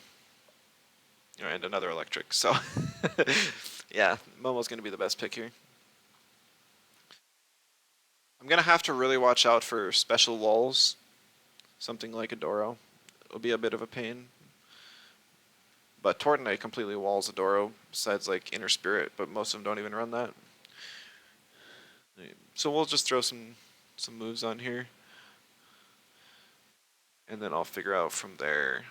and another electric. So, yeah, Momo's gonna be the best pick here. I'm gonna have to really watch out for special walls, something like a Doro. It'll be a bit of a pain. But Tortonite completely walls Adoro, besides like Inner Spirit, but most of them don't even run that. So we'll just throw some moves on here. And then I'll figure out from there.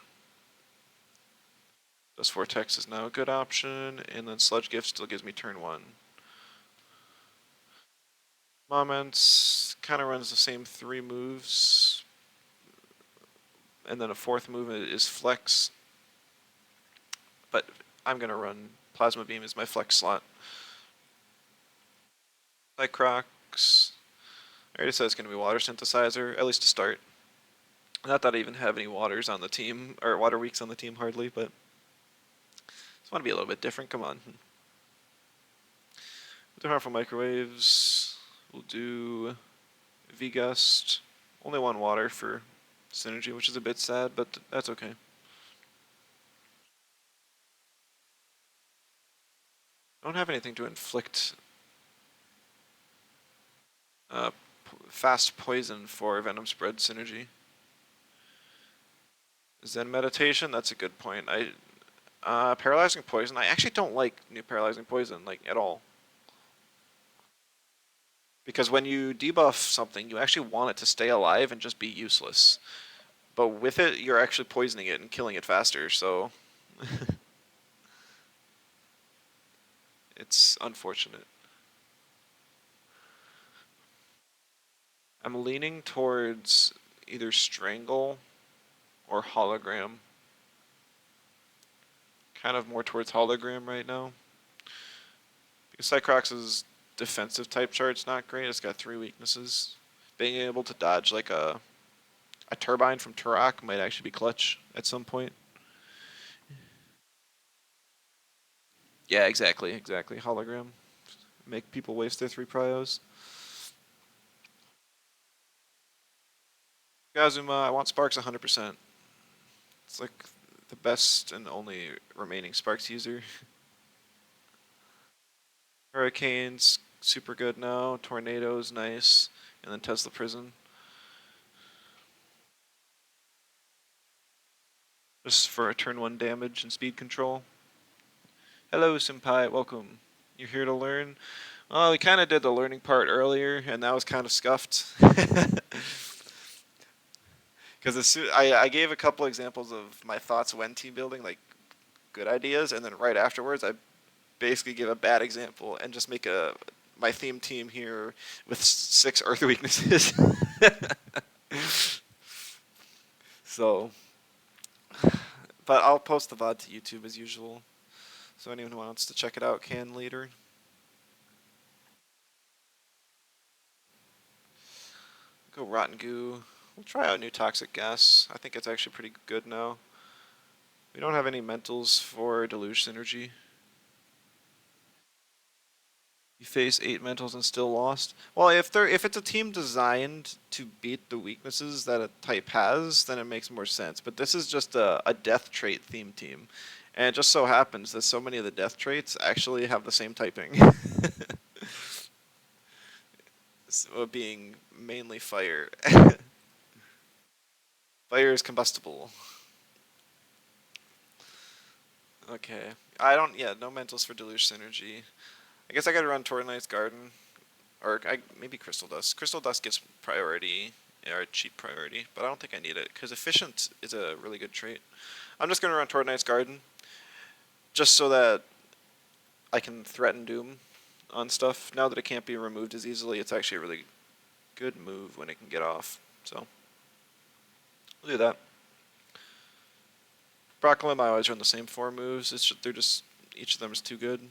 Dust Vortex is now a good option, and then Sludge Gift still gives me turn 1. Moments kind of runs the same 3 moves. And then a 4th move is Flex. But I'm going to run Plasma Beam as my Flex slot. Cycrox. I already said it's going to be Water Synthesizer, at least to start. Not that I even have any waters on the team, or water weeks on the team hardly, but just want to be a little bit different. Come on. With the harmful microwaves, we'll do V-Gust. Only 1 water for synergy, which is a bit sad, but that's okay. I don't have anything to inflict fast poison for Venom Spread synergy. Zen Meditation, that's a good point. Paralyzing Poison, I actually don't like new Paralyzing Poison, like, at all. Because when you debuff something, you actually want it to stay alive and just be useless. But with it, you're actually poisoning it and killing it faster, so... it's unfortunate. I'm leaning towards either Strangle or Hologram. Kind of more towards Hologram right now. Because Cycrox's defensive type chart's not great. It's got 3 weaknesses. Being able to dodge like a Turbine from Turok might actually be clutch at some point. Yeah, exactly. Hologram. Make people waste their 3 pryos. Gazuma, I want Sparks 100%. It's like the best and only remaining Sparks user. Hurricanes, super good now. Tornadoes, nice. And then Tesla Prison. Just for a turn 1 damage and speed control. Hello, Senpai, welcome. You're here to learn? Well, we kind of did the learning part earlier, and that was kind of scuffed. Because I gave a couple examples of my thoughts when team building, like good ideas, and then right afterwards I basically give a bad example and just make a my theme team here with 6 Earth weaknesses. So, but I'll post the VOD to YouTube as usual. So anyone who wants to check it out can later. Go Rotten Goo. We'll try out new Toxic Gas. I think it's actually pretty good now. We don't have any mentals for Deluge Synergy. You face 8 mentals and still lost. Well, if it's a team designed to beat the weaknesses that a type has, then it makes more sense. But this is just a death trait theme team. And it just so happens that so many of the death traits actually have the same typing. So, being mainly fire. Fire is combustible. Okay. Yeah, no mentals for Deluge Synergy. I guess I gotta run Tornight's Garden. Or maybe Crystal Dust. Crystal Dust gives priority, or cheap priority, but I don't think I need it, because Efficient is a really good trait. I'm just gonna run Tornight's Garden, just so that I can threaten Doom on stuff. Now that it can't be removed as easily, it's actually a really good move when it can get off. So, we'll do that. Broccolem, I always run the same 4 moves. They're just, each of them is too good.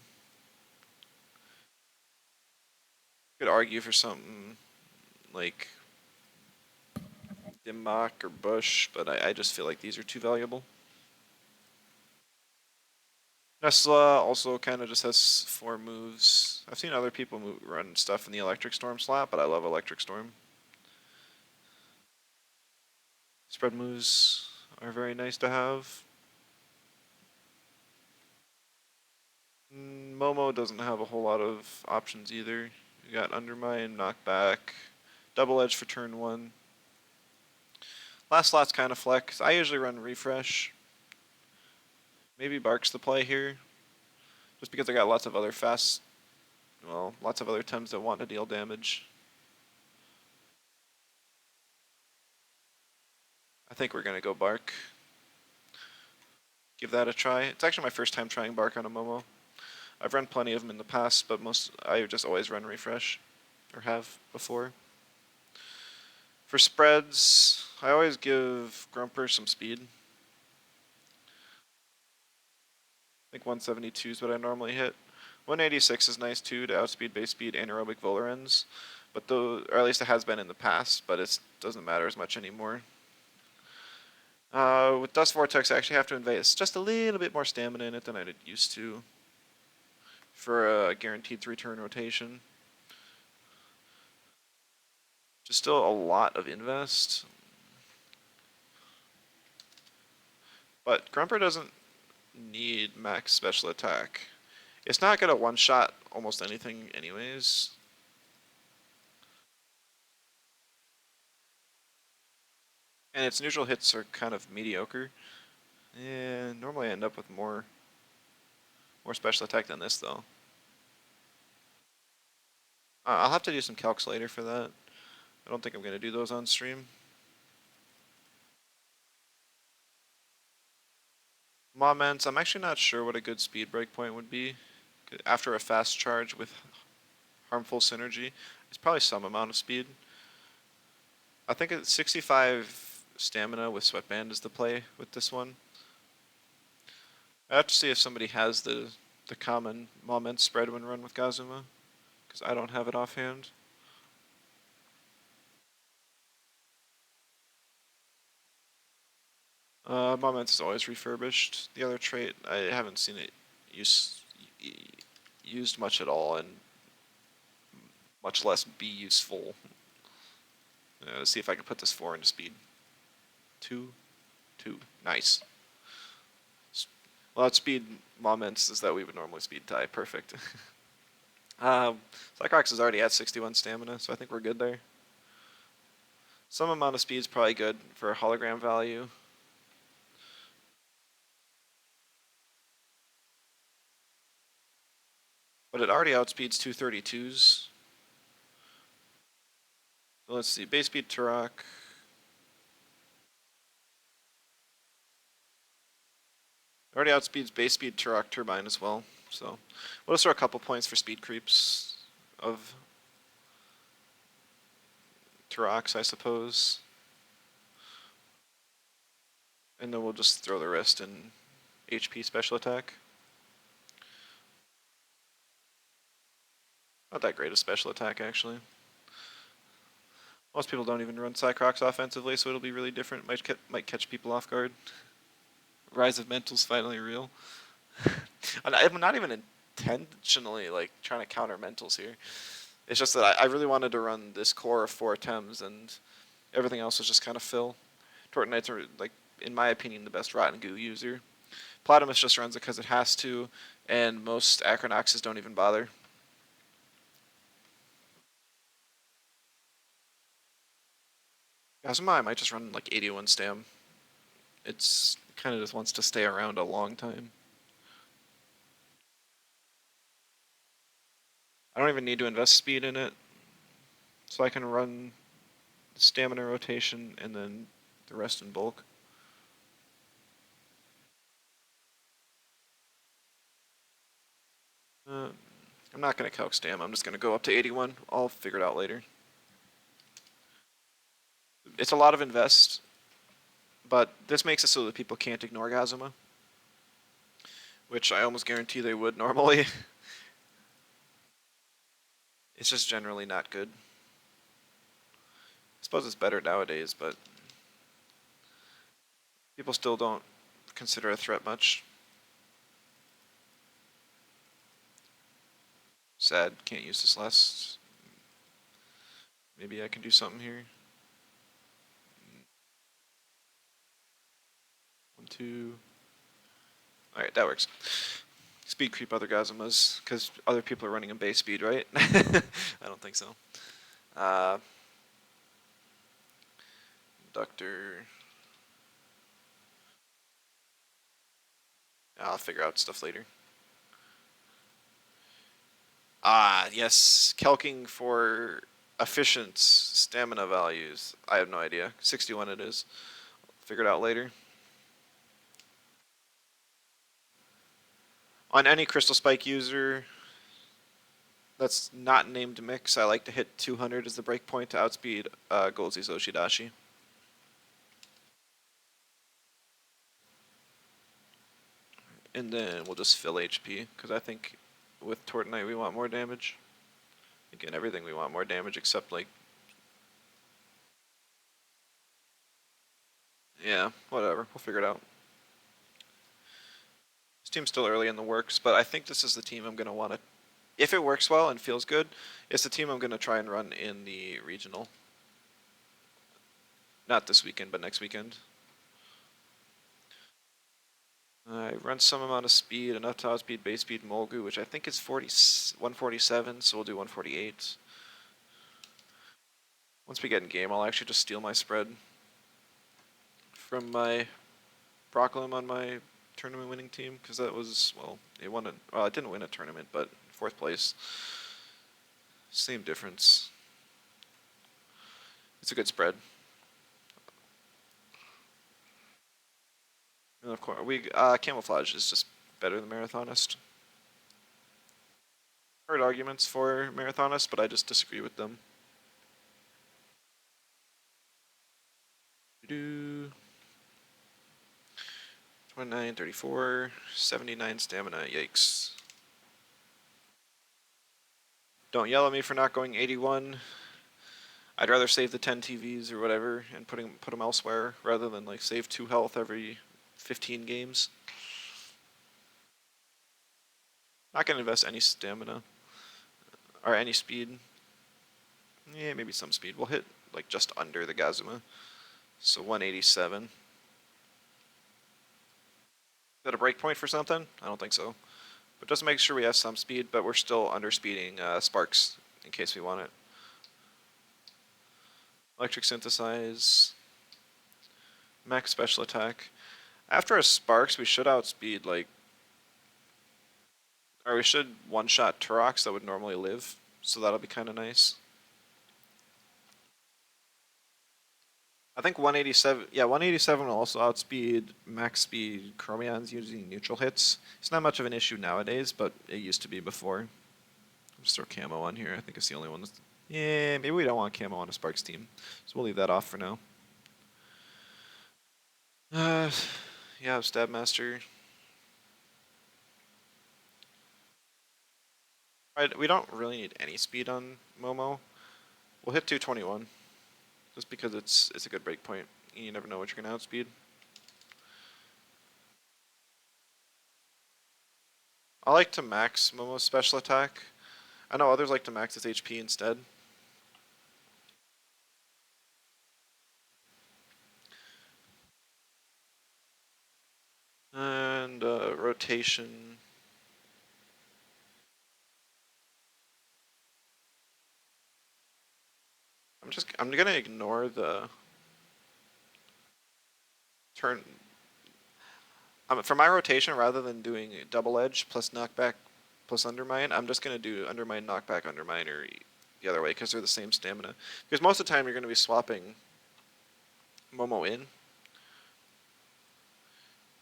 Could argue for something like Dimmock or Bush, but I just feel like these are too valuable. Nesla also kind of just has 4 moves. I've seen other people run stuff in the Electric Storm slot, but I love Electric Storm. Spread moves are very nice to have. Momo doesn't have a whole lot of options either. You got Undermine, Knockback, Double Edge for turn 1. Last slot's kind of flex. I usually run Refresh. Maybe Bark's the play here. Just because I got lots of other lots of other Tems that want to deal damage. I think we're going to go Bark. Give that a try. It's actually my first time trying Bark on a Momo. I've run plenty of them in the past, but I just always run Refresh, or have before. For spreads, I always give Grumper some speed. I think 172 is what I normally hit. 186 is nice too, to outspeed, base speed, anaerobic Volerens. But or at least it has been in the past, but it doesn't matter as much anymore. With Dust Vortex, I actually have to invest just a little bit more stamina in it than I used to for a guaranteed 3-turn rotation. Just still a lot of invest. But Grumper doesn't need max special attack. It's not going to one-shot almost anything anyways. And its neutral hits are kind of mediocre. Yeah, normally I end up with more special attack than this though. I'll have to do some calcs later for that. I don't think I'm going to do those on stream. Moments, I'm actually not sure what a good speed breakpoint would be. After a fast charge with harmful synergy, it's probably some amount of speed. I think it's 65 stamina with Sweatband is the play with this one. I have to see if somebody has the common moment spread when run with Gazuma, because I don't have it offhand. Moments is always refurbished. The other trait, I haven't seen it used much at all, and much less be useful. Let's see if I can put this 4 into speed. 2, 2, nice. Well, speed moments is that we would normally speed tie. Perfect. Cycrox is already at 61 stamina, so I think we're good there. Some amount of speed is probably good for a hologram value. But it already outspeeds 232s. So let's see, base speed Turok. Already outspeeds base speed Turok Turbine as well. So we'll just throw a couple points for speed creeps of Turox, I suppose. And then we'll just throw the rest in HP special attack. Not that great a special attack, actually. Most people don't even run Cycrocs offensively, so it'll be really different. Might catch people off guard. Rise of Mental's finally real. I'm not even intentionally like trying to counter mentals here. It's just that I really wanted to run this core of 4 Tems, and everything else was just kind of fill. Tortonites are, like, in my opinion, the best Rotten Goo user. Platimus just runs it because it has to, and most Acronoxes don't even bother. Kazuma, I might just run like 81 stam. It's kind of just wants to stay around a long time. I don't even need to invest speed in it, so I can run stamina rotation and then the rest in bulk. I'm not going to calc stam, I'm just going to go up to 81. I'll figure it out later. It's a lot of invest, but this makes it so that people can't ignore Kazuma, which I almost guarantee they would normally. It's just generally not good. I suppose it's better nowadays, but people still don't consider a threat much. Sad, can't use this last. Maybe I can do something here. 1, 2. Alright, that works. Speed creep other Gazumas, because other people are running in base speed, right? I don't think so. Conductor. I'll figure out stuff later. Yes, calcing for efficient stamina values. I have no idea. 61 it is. Figure it out later. On any Crystal Spike user that's not named Mix, I like to hit 200 as the breakpoint to outspeed Goldsy's Oshidashi. And then we'll just fill HP, because I think with Tortonite we want more damage. Again, everything we want more damage except, like... Yeah, whatever. We'll figure it out. This team's still early in the works, but I think this is the team I'm going to want to... If it works well and feels good, it's the team I'm going to try and run in the regional. Not this weekend, but next weekend. I run some amount of speed, enough to outspeed base speed Molgu, which I think is 147, so we'll do 148. Once we get in game, I'll actually just steal my spread from my Brocklem on my tournament winning team, because that was, well, it didn't win a tournament, but 4th place. Same difference. It's a good spread. And of course, Camouflage is just better than Marathonist. Heard arguments for Marathonist, but I just disagree with them. 29, 34, 79 stamina, yikes. Don't yell at me for not going 81. I'd rather save the 10 TVs or whatever and put them elsewhere rather than like save 2 health every 15 games. Not gonna invest any stamina or any speed. Yeah, maybe some speed. We'll hit like just under the Gazuma. So 187. Is that a breakpoint for something? I don't think so. But just make sure we have some speed, but we're still underspeeding Sparks in case we want it. Electric Synthesize. Max Special Attack. After a Sparks, we should outspeed, like... Or we should one-shot Turox that would normally live, so that'll be kind of nice. I think 187, yeah, 187 will also outspeed max speed Chromions using neutral hits. It's not much of an issue nowadays, but it used to be before. Just throw camo on here. I think it's the only one that's... Yeah, maybe we don't want camo on a Sparks team. So we'll leave that off for now. Yeah, Stab Master. We don't really need any speed on Momo. We'll hit 221. Just because it's a good break point. You never know what you're going to outspeed. I like to max Momo's special attack. I know others like to max its HP instead. And rotation. I'm gonna ignore the turn. For my rotation, rather than doing double edge plus knockback plus undermine, I'm just gonna do undermine, knockback, undermine, or the other way because they're the same stamina. Because most of the time you're gonna be swapping Momo in,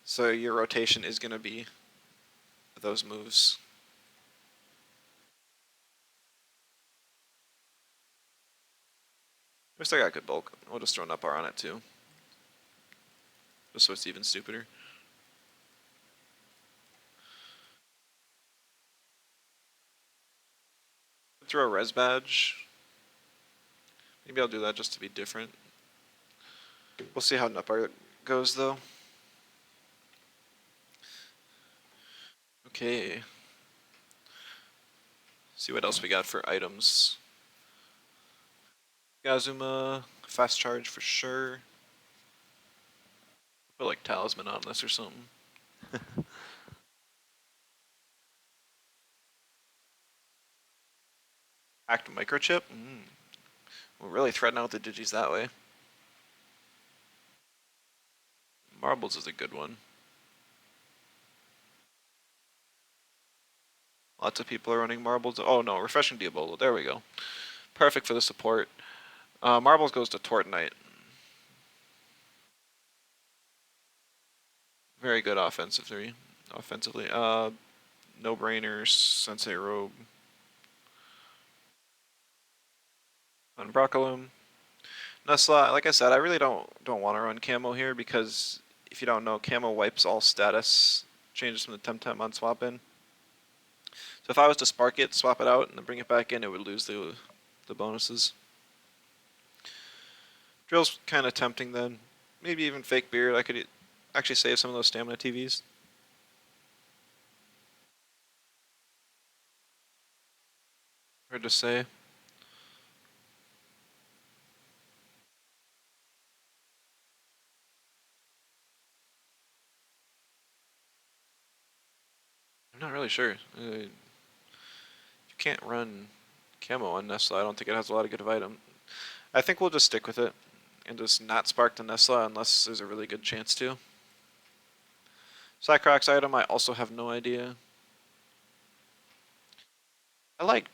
so your rotation is gonna be those moves. We still got good bulk. We'll just throw an up R on it too, just so it's even stupider. Throw a res badge. Maybe I'll do that just to be different. We'll see how Nupar goes though. Okay. See what else we got for items. Gazuma, fast charge for sure. Put like talisman on this or something. Hacked microchip? We're really threading out the digis that way. Marbles is a good one. Lots of people are running marbles. Oh no, refreshing Diabolo. There we go. Perfect for the support. Marbles goes to Tortonite. Very good offensively. No brainers. Sensei Robe. Unbrockalum. Nuzlocke, like I said, I really don't want to run camo here because if you don't know, camo wipes all status changes from the Temtem on swap in. So if I was to spark it, swap it out, and then bring it back in, it would lose the bonuses. Drill's kind of tempting then. Maybe even fake beard. I could actually save some of those stamina TVs. Hard to say. I'm not really sure. You can't run camo on Nesla. I don't think it has a lot of good item. I think we'll just stick with it and just not spark the Nesla unless there's a really good chance to. Cycrox item, I also have no idea. I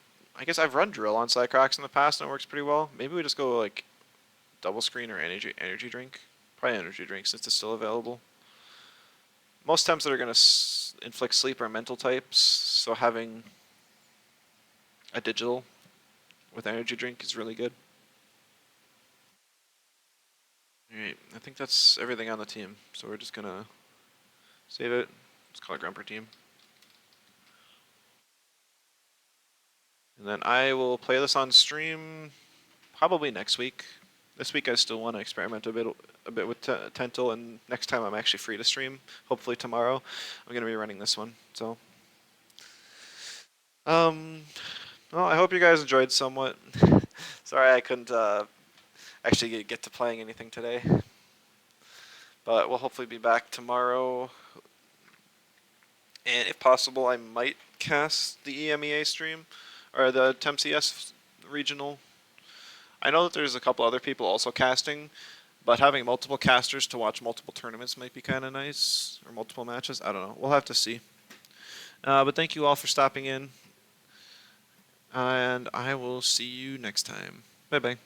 guess I've run drill on Cycrox in the past and it works pretty well. Maybe we just go like double screen or energy drink. Probably energy drink since it's still available. Most temps that are going to inflict sleep are mental types, so having a digital with energy drink is really good. Alright, I think that's everything on the team, so we're just going to save it. Let's call it Grumper team. And then I will play this on stream probably next week. This week I still want to experiment a bit with Tental, and next time I'm actually free to stream, hopefully tomorrow, I'm going to be running this one. So, well, I hope you guys enjoyed somewhat. Sorry I couldn't actually get to playing anything today, but we'll hopefully be back tomorrow. And if possible, I might cast the EMEA stream or the TemCS regional. I know that there's a couple other people also casting, but having multiple casters to watch multiple tournaments might be kind of nice, or multiple matches. I don't know. We'll have to see. But thank you all for stopping in, and I will see you next time. Bye-bye.